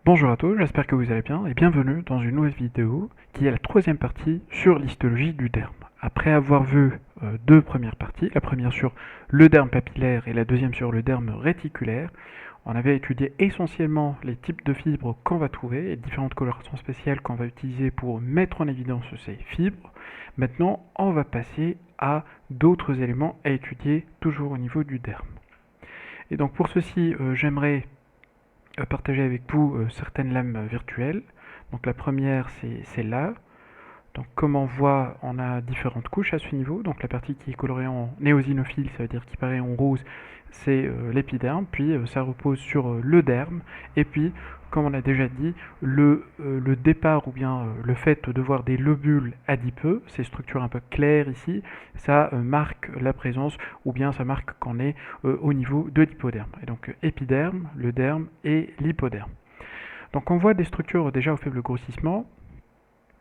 Bonjour à tous, j'espère que vous allez bien et bienvenue dans une nouvelle vidéo qui est la troisième partie sur l'histologie du derme. Après avoir vu deux premières parties, la première sur le derme papillaire et la deuxième sur le derme réticulaire, on avait étudié essentiellement les types de fibres qu'on va trouver et différentes colorations spéciales qu'on va utiliser pour mettre en évidence ces fibres. Maintenant, on va passer à d'autres éléments à étudier toujours au niveau du derme. Et donc pour ceci, j'aimerais partager avec vous certaines lames virtuelles. Donc la première, c'est celle-là. Donc comme on voit, on a différentes couches à ce niveau. Donc la partie qui est colorée en néosinophile, ça veut dire qui paraît en rose, c'est l'épiderme. Puis ça repose sur le derme. Et puis, comme on a déjà dit, le départ ou bien le fait de voir des lobules adipeux, ces structures un peu claires ici, ça marque la présence ou bien ça marque qu'on est au niveau de l'hypoderme. Et donc épiderme, le derme et l'hypoderme. Donc on voit des structures déjà au faible grossissement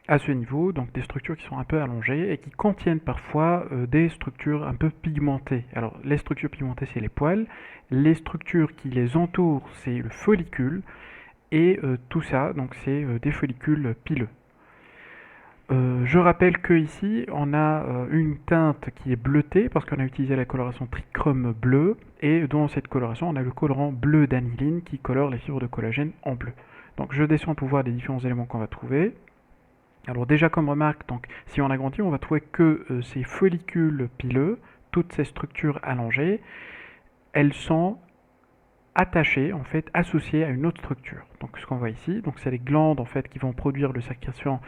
à ce niveau, donc des structures qui sont un peu allongées et qui contiennent parfois des structures un peu pigmentées. Alors les structures pigmentées, c'est les poils, les structures qui les entourent, c'est le follicule, et tout ça, donc c'est des follicules pileux. Je rappelle que ici on a une teinte qui est bleutée parce qu'on a utilisé la coloration trichrome bleu, et dans cette coloration on a le colorant bleu d'aniline qui colore les fibres de collagène en bleu. Donc je descends pour voir les différents éléments qu'on va trouver. Alors déjà comme remarque, donc, si on agrandit, on va trouver que ces follicules pileux, toutes ces structures allongées, elles sont attachées, en fait, associées à une autre structure. Donc ce qu'on voit ici, donc c'est les glandes en fait qui vont produire le sécrétion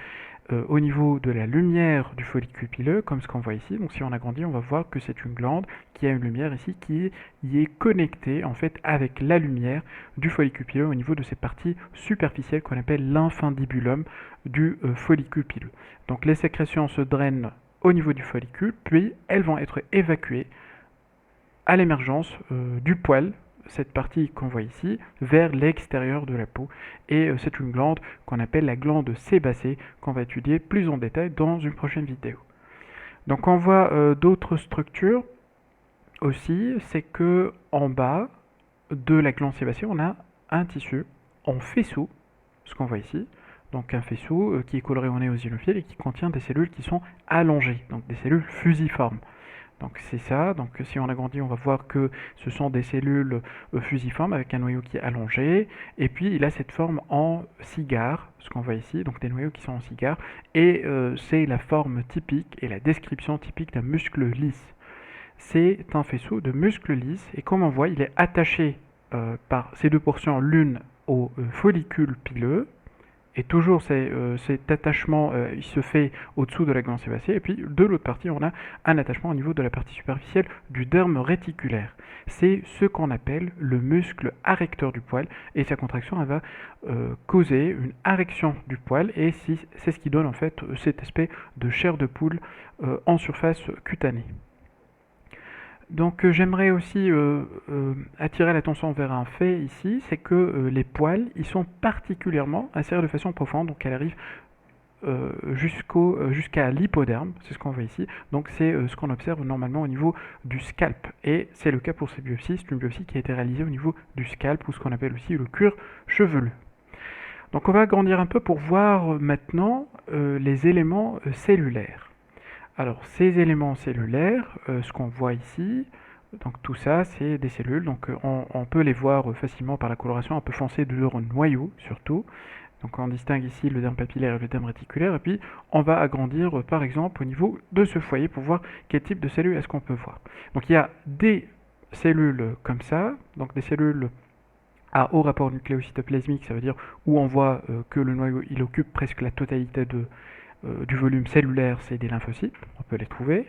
au niveau de la lumière du follicule pileux, comme ce qu'on voit ici. Donc si on agrandit, on va voir que c'est une glande qui a une lumière ici qui y est connectée en fait avec la lumière du follicule pileux au niveau de ces parties superficielles qu'on appelle l'infundibulum du follicule pileux. Donc les sécrétions se drainent au niveau du follicule, puis elles vont être évacuées à l'émergence du poil, cette partie qu'on voit ici, vers l'extérieur de la peau. Et c'est une glande qu'on appelle la glande sébacée, qu'on va étudier plus en détail dans une prochaine vidéo. Donc on voit d'autres structures aussi, c'est que en bas de la glande sébacée, on a un tissu en faisceau, ce qu'on voit ici. Donc un faisceau qui est coloré en éosinophile et qui contient des cellules qui sont allongées, donc des cellules fusiformes. Donc c'est ça, donc si on agrandit, on va voir que ce sont des cellules fusiformes avec un noyau qui est allongé, et puis il a cette forme en cigare, ce qu'on voit ici, donc des noyaux qui sont en cigare, et c'est la forme typique et la description typique d'un muscle lisse. C'est un faisceau de muscles lisses, et comme on voit, il est attaché par ces deux portions, l'une au follicule pileux, et toujours cet attachement, il se fait au-dessous de la glande sébacée. Et puis de l'autre partie, on a un attachement au niveau de la partie superficielle du derme réticulaire. C'est ce qu'on appelle le muscle arrecteur du poil. Et sa contraction, elle va causer une arrection du poil. Et c'est ce qui donne en fait cet aspect de chair de poule en surface cutanée. Donc j'aimerais aussi attirer l'attention vers un fait ici, c'est que les poils, ils sont particulièrement insérés de façon profonde, donc elle arrive jusqu'à l'hypoderme, c'est ce qu'on voit ici. Donc c'est ce qu'on observe normalement au niveau du scalp. Et c'est le cas pour cette biopsie, c'est une biopsie qui a été réalisée au niveau du scalp, ou ce qu'on appelle aussi le cuir chevelu. Donc on va agrandir un peu pour voir maintenant les éléments cellulaires. Alors, ces éléments cellulaires, ce qu'on voit ici, donc tout ça, c'est des cellules. Donc, on peut les voir facilement par la coloration un peu foncée de leur noyau, surtout. Donc, on distingue ici le derme papillaire et le derme réticulaire. Et puis, on va agrandir, par exemple, au niveau de ce foyer pour voir quel type de cellules est-ce qu'on peut voir. Donc, il y a des cellules comme ça, donc des cellules à haut rapport nucléocytoplasmique, ça veut dire où on voit que le noyau, il occupe presque la totalité du volume cellulaire, c'est des lymphocytes, on peut les trouver.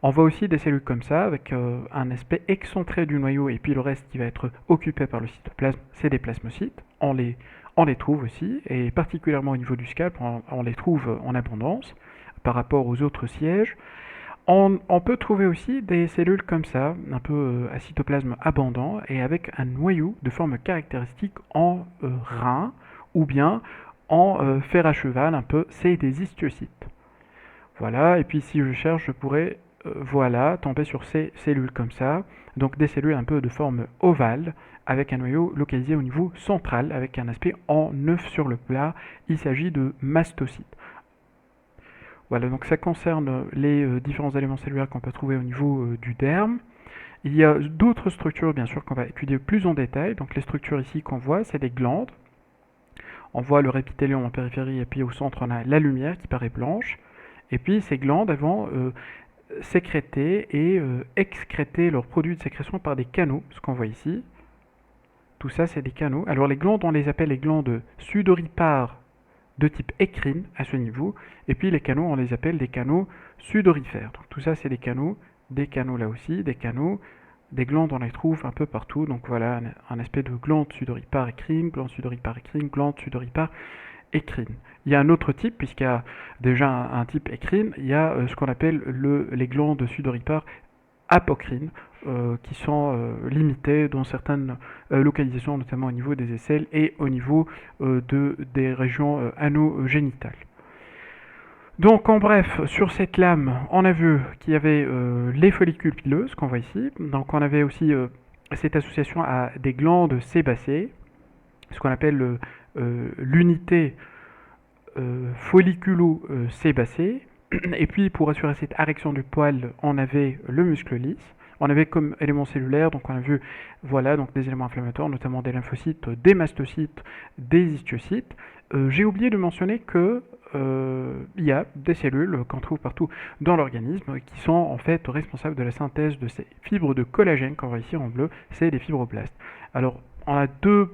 On voit aussi des cellules comme ça, avec un aspect excentré du noyau, et puis le reste qui va être occupé par le cytoplasme, c'est des plasmocytes. On les trouve aussi, et particulièrement au niveau du scalp, on les trouve en abondance par rapport aux autres sièges. On peut trouver aussi des cellules comme ça, un peu à cytoplasme abondant, et avec un noyau de forme caractéristique en rein, ou bien en fer à cheval, un peu, c'est des histiocytes. Voilà, et puis si je cherche, je pourrais, voilà, tomber sur ces cellules comme ça, donc des cellules un peu de forme ovale, avec un noyau localisé au niveau central, avec un aspect en œuf sur le plat. Il s'agit de mastocytes. Voilà, donc ça concerne les différents éléments cellulaires qu'on peut trouver au niveau du derme. Il y a d'autres structures, bien sûr, qu'on va étudier plus en détail. Donc les structures ici qu'on voit, c'est des glandes. On voit le épithélium en périphérie, et puis au centre, on a la lumière qui paraît blanche. Et puis ces glandes, elles vont sécréter et excréter leurs produits de sécrétion par des canaux, ce qu'on voit ici. Tout ça, c'est des canaux. Alors les glandes, on les appelle les glandes sudoripares de type écrine à ce niveau. Et puis les canaux, on les appelle des canaux sudorifères. Donc tout ça, c'est des canaux là aussi, des canaux. Des glandes, on les trouve un peu partout. Donc voilà, un aspect de glande sudoripare écrine, glande sudoripare écrine, glande sudoripare écrine. Il y a un autre type, puisqu'il y a déjà un type écrine, il y a ce qu'on appelle les glandes sudoripares apocrines, qui sont limitées dans certaines localisations, notamment au niveau des aisselles et au niveau des régions anogénitales. Donc en bref, sur cette lame, on a vu qu'il y avait les follicules pileuses qu'on voit ici. Donc on avait aussi cette association à des glandes sébacées, ce qu'on appelle l'unité folliculo-sébacée. Et puis pour assurer cette érection du poil, on avait le muscle lisse. On avait comme éléments cellulaires, donc on a vu voilà, donc des éléments inflammatoires, notamment des lymphocytes, des mastocytes, des histiocytes. J'ai oublié de mentionner que il y a des cellules qu'on trouve partout dans l'organisme qui sont en fait responsables de la synthèse de ces fibres de collagène qu'on voit ici en bleu, c'est des fibroblastes. Alors on a deux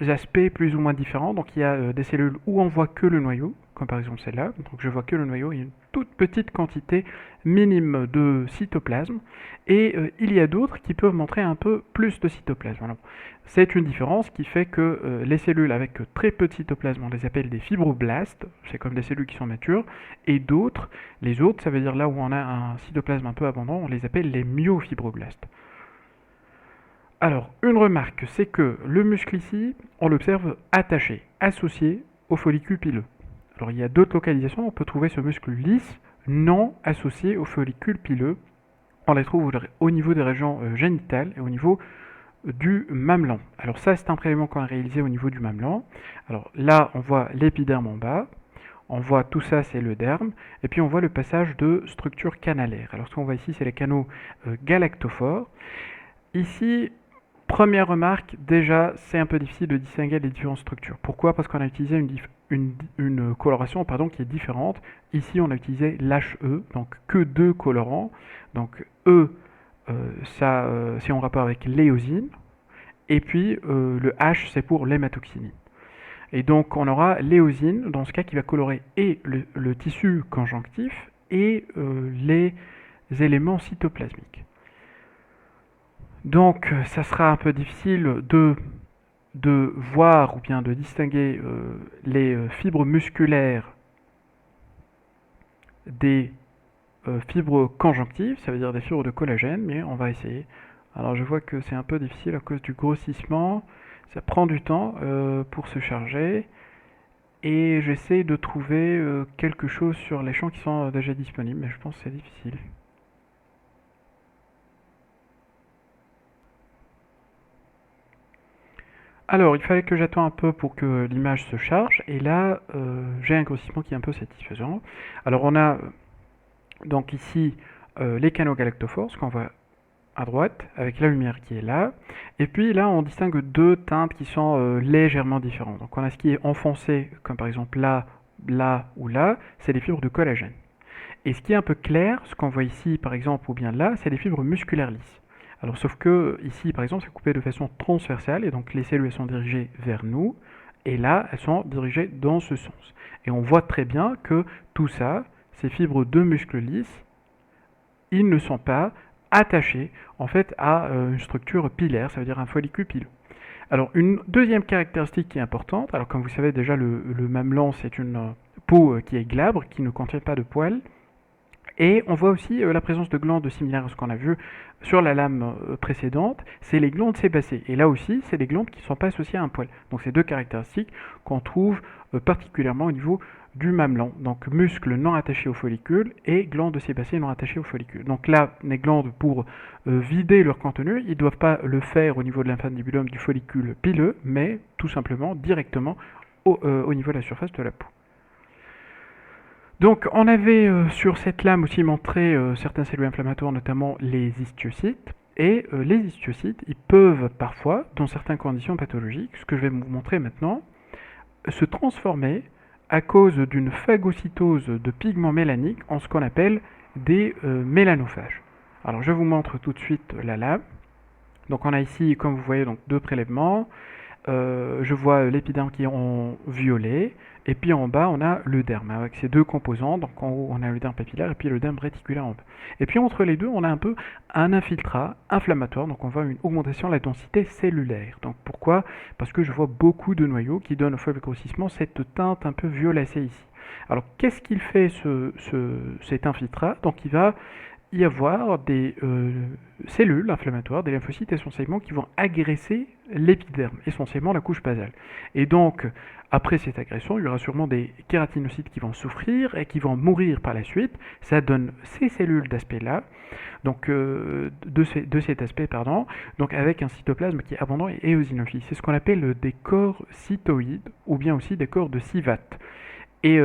aspects plus ou moins différents, donc il y a des cellules où on voit que le noyau, comme par exemple celle-là, donc je vois que le noyau, il y a une toute petite quantité minime de cytoplasme, et il y a d'autres qui peuvent montrer un peu plus de cytoplasme. Alors, c'est une différence qui fait que les cellules avec très peu de cytoplasme, on les appelle des fibroblastes, c'est comme des cellules qui sont matures, et d'autres, les autres, ça veut dire là où on a un cytoplasme un peu abondant, on les appelle les myofibroblastes. Alors, une remarque, c'est que le muscle ici, on l'observe attaché, associé au follicule pileux. Alors, il y a d'autres localisations, on peut trouver ce muscle lisse non associé au follicule pileux. On les trouve au niveau des régions génitales et au niveau du mamelon. Alors ça, c'est un prélèvement qu'on a réalisé au niveau du mamelon. Alors là, on voit l'épiderme en bas. On voit tout ça, c'est le derme. Et puis on voit le passage de structures canalaires. Alors ce qu'on voit ici, c'est les canaux galactophores. Ici, première remarque, déjà, c'est un peu difficile de distinguer les différentes structures. Pourquoi? Parce qu'on a utilisé une coloration qui est différente. Ici, on a utilisé l'HE, donc que deux colorants. Donc E, c'est en rapport avec l'éosine. Et puis le H, c'est pour l'hématoxynine. Et donc on aura l'éosine, dans ce cas, qui va colorer et le tissu conjonctif et les éléments cytoplasmiques. Donc ça sera un peu difficile de voir ou bien de distinguer les fibres musculaires des fibres conjonctives, ça veut dire des fibres de collagène, mais on va essayer. Alors je vois que c'est un peu difficile à cause du grossissement, ça prend du temps pour se charger, et j'essaie de trouver quelque chose sur les champs qui sont déjà disponibles, mais je pense que c'est difficile. Alors, il fallait que j'attende un peu pour que l'image se charge, et là, j'ai un grossissement qui est un peu satisfaisant. Alors, on a donc ici les canaux galactophores, ce qu'on voit à droite, avec la lumière qui est là, et puis là, on distingue deux teintes qui sont légèrement différentes. Donc, on a ce qui est enfoncé, comme par exemple là, là ou là, c'est des fibres de collagène. Et ce qui est un peu clair, ce qu'on voit ici, par exemple, ou bien là, c'est des fibres musculaires lisses. Alors sauf que ici par exemple c'est coupé de façon transversale et donc les cellules elles sont dirigées vers nous et là elles sont dirigées dans ce sens. Et on voit très bien que tout ça, ces fibres de muscles lisses, ils ne sont pas attachés en fait à une structure pilaire, ça veut dire un follicule pileux. Alors une deuxième caractéristique qui est importante, alors comme vous savez déjà le mamelon c'est une peau qui est glabre, qui ne contient pas de poils. Et on voit aussi la présence de glandes similaires à ce qu'on a vu sur la lame précédente, c'est les glandes sébacées. Et là aussi, c'est des glandes qui ne sont pas associées à un poil. Donc c'est deux caractéristiques qu'on trouve particulièrement au niveau du mamelon. Donc muscles non attachés au follicule et glandes sébacées non attachées au follicule. Donc là, les glandes, pour vider leur contenu, ils ne doivent pas le faire au niveau de l'infundibulum du follicule pileux, mais tout simplement directement au niveau de la surface de la peau. Donc on avait sur cette lame aussi montré certaines cellules inflammatoires, notamment les histiocytes. Et les histiocytes, ils peuvent parfois, dans certaines conditions pathologiques, ce que je vais vous montrer maintenant, se transformer à cause d'une phagocytose de pigments mélaniques en ce qu'on appelle des mélanophages. Alors je vous montre tout de suite la lame. Donc on a ici, comme vous voyez, donc deux prélèvements. Je vois l'épiderme qui est en violet, et puis en bas on a le derme avec ces deux composants. Donc en haut on a le derme papillaire et puis le derme réticulaire en bas. Et puis entre les deux on a un peu un infiltrat inflammatoire, donc on voit une augmentation de la densité cellulaire. Donc pourquoi? Parce que je vois beaucoup de noyaux qui donnent au faible grossissement cette teinte un peu violacée ici. Alors qu'est-ce qu'il fait cet infiltrat? Donc il va y avoir des cellules inflammatoires, des lymphocytes essentiellement, qui vont agresser l'épiderme, essentiellement la couche basale. Et donc, après cette agression, il y aura sûrement des kératinocytes qui vont souffrir et qui vont mourir par la suite. Ça donne ces cellules d'aspect-là, donc de cet aspect, pardon, donc avec un cytoplasme qui est abondant et éosinophile. C'est ce qu'on appelle des corps cytoïdes, ou bien aussi des corps de Sivat. Et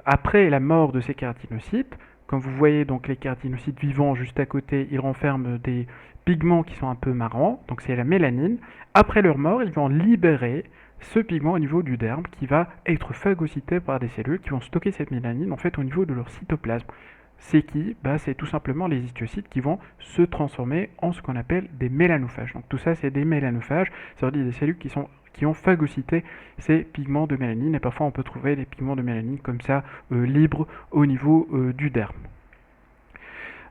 après la mort de ces kératinocytes, comme vous voyez, donc les kératinocytes vivants juste à côté, ils renferment des pigments qui sont un peu marrants, donc c'est la mélanine. Après leur mort, ils vont libérer ce pigment au niveau du derme qui va être phagocyté par des cellules qui vont stocker cette mélanine en fait au niveau de leur cytoplasme. C'est qui? C'est tout simplement les histiocytes qui vont se transformer en ce qu'on appelle des mélanophages. Donc tout ça, c'est des mélanophages, ça veut dire des cellules qui ont phagocyté ces pigments de mélanine, et parfois on peut trouver des pigments de mélanine comme ça libres au niveau du derme.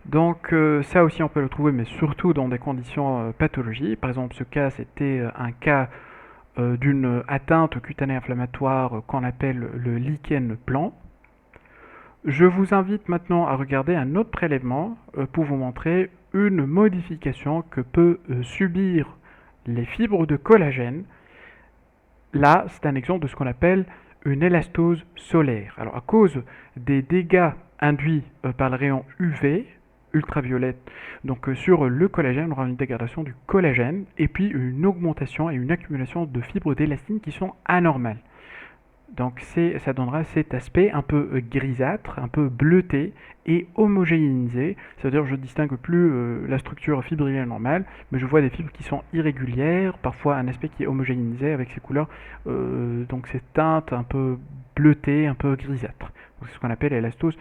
Donc ça aussi on peut le trouver, mais surtout dans des conditions pathologiques. Par exemple, ce cas c'était un cas d'une atteinte cutanée inflammatoire qu'on appelle le lichen plan. Je vous invite maintenant à regarder un autre prélèvement pour vous montrer une modification que peut subir les fibres de collagène. Là, c'est un exemple de ce qu'on appelle une élastose solaire. Alors, à cause des dégâts induits par le rayon UV, ultraviolette, donc sur le collagène, on aura une dégradation du collagène et puis une augmentation et une accumulation de fibres d'élastine qui sont anormales. Donc ça donnera cet aspect un peu grisâtre, un peu bleuté et homogénéisé. C'est-à-dire je ne distingue plus la structure fibrillée normale, mais je vois des fibres qui sont irrégulières, parfois un aspect qui est homogénéisé avec ces couleurs, donc ces teintes un peu bleutées, un peu grisâtres. C'est ce qu'on appelle l'élastose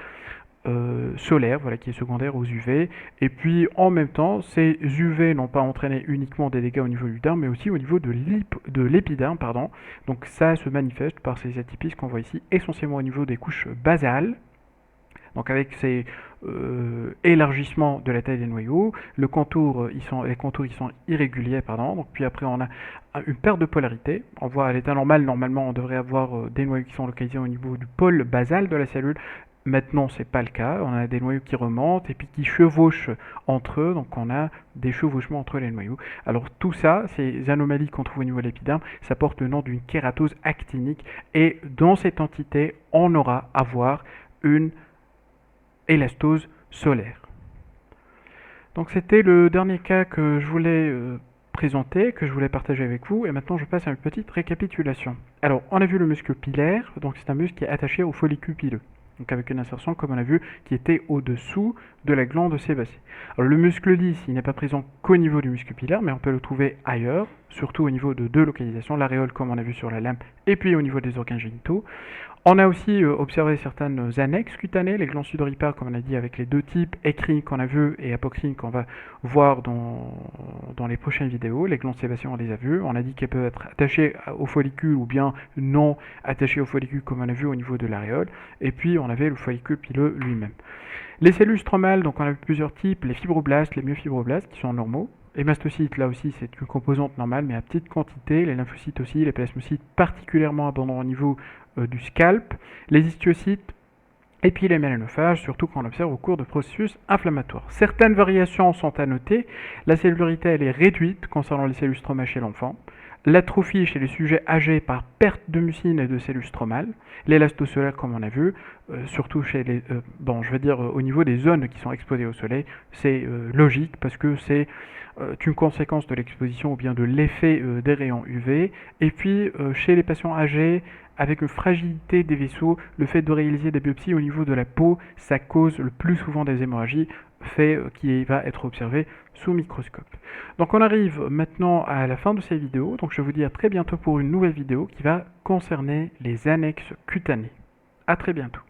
solaire, voilà, qui est secondaire aux UV. Et puis en même temps, ces UV n'ont pas entraîné uniquement des dégâts au niveau du derme, mais aussi au niveau de l'épiderme, pardon. Donc ça se manifeste par ces atypies qu'on voit ici, essentiellement au niveau des couches basales. Donc avec ces élargissements de la taille des noyaux, les contours ils sont irréguliers, pardon. Donc puis après on a une perte de polarité. On voit à l'état normal, normalement on devrait avoir des noyaux qui sont localisés au niveau du pôle basal de la cellule. Maintenant, c'est pas le cas. On a des noyaux qui remontent et puis qui chevauchent entre eux. Donc, on a des chevauchements entre les noyaux. Alors, tout ça, ces anomalies qu'on trouve au niveau de l'épiderme, ça porte le nom d'une kératose actinique. Et dans cette entité, on aura à voir une élastose solaire. Donc, c'était le dernier cas que je voulais présenter, que je voulais partager avec vous. Et maintenant, je passe à une petite récapitulation. Alors, on a vu le muscle pilaire. Donc, c'est un muscle qui est attaché au follicule pileux. Donc avec une insertion, comme on a vu, qui était au-dessous de la glande sébacée. Alors le muscle lisse, il n'est pas présent qu'au niveau du muscle pilaire, mais on peut le trouver ailleurs, surtout au niveau de deux localisations, l'aréole comme on a vu sur la lame, et puis au niveau des organes génitaux. On a aussi observé certaines annexes cutanées, les glandes sudoripares, comme on a dit, avec les deux types, écrines qu'on a vu et apocrines qu'on va voir dans les prochaines vidéos. Les glandes sébacées, on les a vues. On a dit qu'elles peuvent être attachées au follicule ou bien non attachées au follicule, comme on a vu au niveau de l'aréole. Et puis, on avait le follicule pileux lui-même. Les cellules stromales, donc on a vu plusieurs types, les fibroblastes, les myofibroblastes, qui sont normaux. Les mastocytes, là aussi, c'est une composante normale, mais à petite quantité. Les lymphocytes aussi, les plasmocytes particulièrement abondants au niveau du scalp. Les histiocytes, et puis les mélanophages, surtout quand on observe au cours de processus inflammatoires. Certaines variations sont à noter. La cellullarité elle est réduite concernant les cellules stromales chez l'enfant. L'atrophie chez les sujets âgés par perte de mucine et de cellules stromales. L'élastosolaire, comme on a vu, surtout chez les, au niveau des zones qui sont exposées au soleil, c'est logique parce que c'est une conséquence de l'exposition ou bien de l'effet des rayons UV. Et puis, chez les patients âgés, avec une fragilité des vaisseaux, le fait de réaliser des biopsies au niveau de la peau, ça cause le plus souvent des hémorragies, fait qui va être observé sous microscope. Donc on arrive maintenant à la fin de cette vidéo, donc je vous dis à très bientôt pour une nouvelle vidéo qui va concerner les annexes cutanées. A très bientôt.